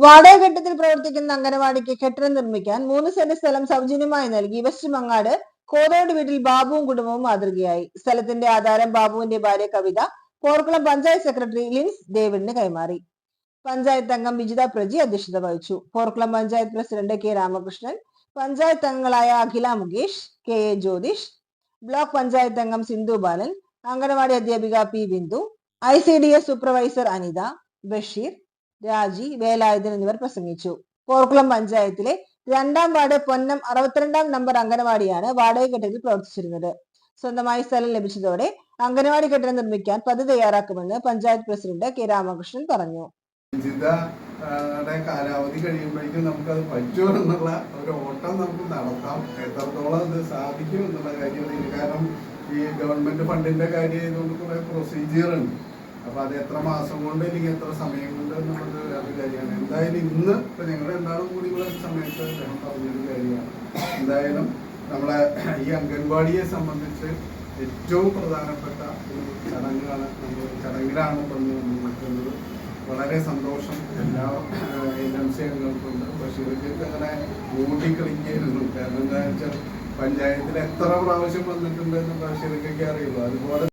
വാടകഘട്ടത്തിൽ പ്രവർത്തിക്കുന്ന അംഗനവാടിക്ക് കെട്ടിടം നിർമ്മിക്കാൻ 3 സെന്റ് സ്ഥലം സൗജന്യമായി നൽകി വെസ്റ്റ് മങ്ങാട് കോതോട് വീട്ടിൽ ബാബുവും കുടുംബവും മാതൃകയായി. സ്ഥലത്തിന്റെ ആധാരം ബാബുവിന്റെ ഭാര്യ കവിത പോർക്കുളം പഞ്ചായത്ത് സെക്രട്ടറി ലിൻസ് ഡേവിഡിന് കൈമാറി. പഞ്ചായത്ത് അംഗം വിജിത പ്രജി അധ്യക്ഷത വഹിച്ചു. പോർക്കുളം പഞ്ചായത്ത് പ്രസിഡന്റ് കെ രാമകൃഷ്ണൻ, പഞ്ചായത്ത് അംഗങ്ങളായ Akhila Mukesh, K A Jyothish, block panchayat അംഗം സിന്ധു ബാലൻ, അംഗനവാടി അധ്യാപിക P Bindu, ICDS supervisor Anitha, Basheer, Raji, Velayudhan എന്നിവർ പ്രസംഗിച്ചു. പോർക്കുളം പഞ്ചായത്തിലെ 2ാം വാർഡ് പൊന്നം 62ാം നമ്പർ അംഗനവാടിയാണ് വാടക കെട്ടിടത്തിൽ പ്രവർത്തിച്ചിരുന്നത്. സ്വന്തമായി സ്ഥലം ലഭിച്ചതോടെ അംഗനവാടി കെട്ടിടം നിർമ്മിക്കാൻ പദ്ധതി തയ്യാറാക്കുമെന്ന് പഞ്ചായത്ത് പ്രസിഡന്റ് കെ രാമകൃഷ്ണൻ പറഞ്ഞു. കാലാവധി കഴിയുമ്പോഴേക്കും നമുക്കത് പറ്റുമോ എന്നുള്ള ഒരു ഓട്ടം നമുക്ക് നടത്താം. എത്രത്തോളം ഇത് സാധിക്കും എന്നുള്ള കാര്യമാണ്. കാരണം ഈ ഗവൺമെന്റ് ഫണ്ടിന്റെ കാര്യം ആയതുകൊണ്ട് കുറെ പ്രൊസീജിയർ ഉണ്ട്. അപ്പൊ അത് എത്ര മാസം കൊണ്ട് അല്ലെങ്കിൽ എത്ര സമയം കൊണ്ട് എന്നുള്ളത് വേറെ കാര്യമാണ്. എന്തായാലും ഇന്ന് ഇപ്പൊ ഞങ്ങൾ രണ്ടാളും കൂടി ഉള്ള സമയത്ത് അദ്ദേഹം പറഞ്ഞൊരു കാര്യമാണ്. എന്തായാലും നമ്മളെ ഈ അംഗൻവാടിയെ സംബന്ധിച്ച് ഏറ്റവും പ്രധാനപ്പെട്ട ഒരു ചടങ്ങിലാണ് പറഞ്ഞു നിൽക്കുന്നത്. വളരെ സന്തോഷം എല്ലാ ഏജൻസി അംഗങ്ങൾക്കുണ്ട്. ബഷീർക്ക് അങ്ങനെ ഓടിക്കളിക്കായിരുന്നു. കാരണം എന്താ വെച്ചാൽ പഞ്ചായത്തിൽ എത്ര പ്രാവശ്യം വന്നിട്ടുണ്ട് എന്ന് ബഷീർക്കൊക്കെ അറിയുള്ളൂ. അതുപോലെ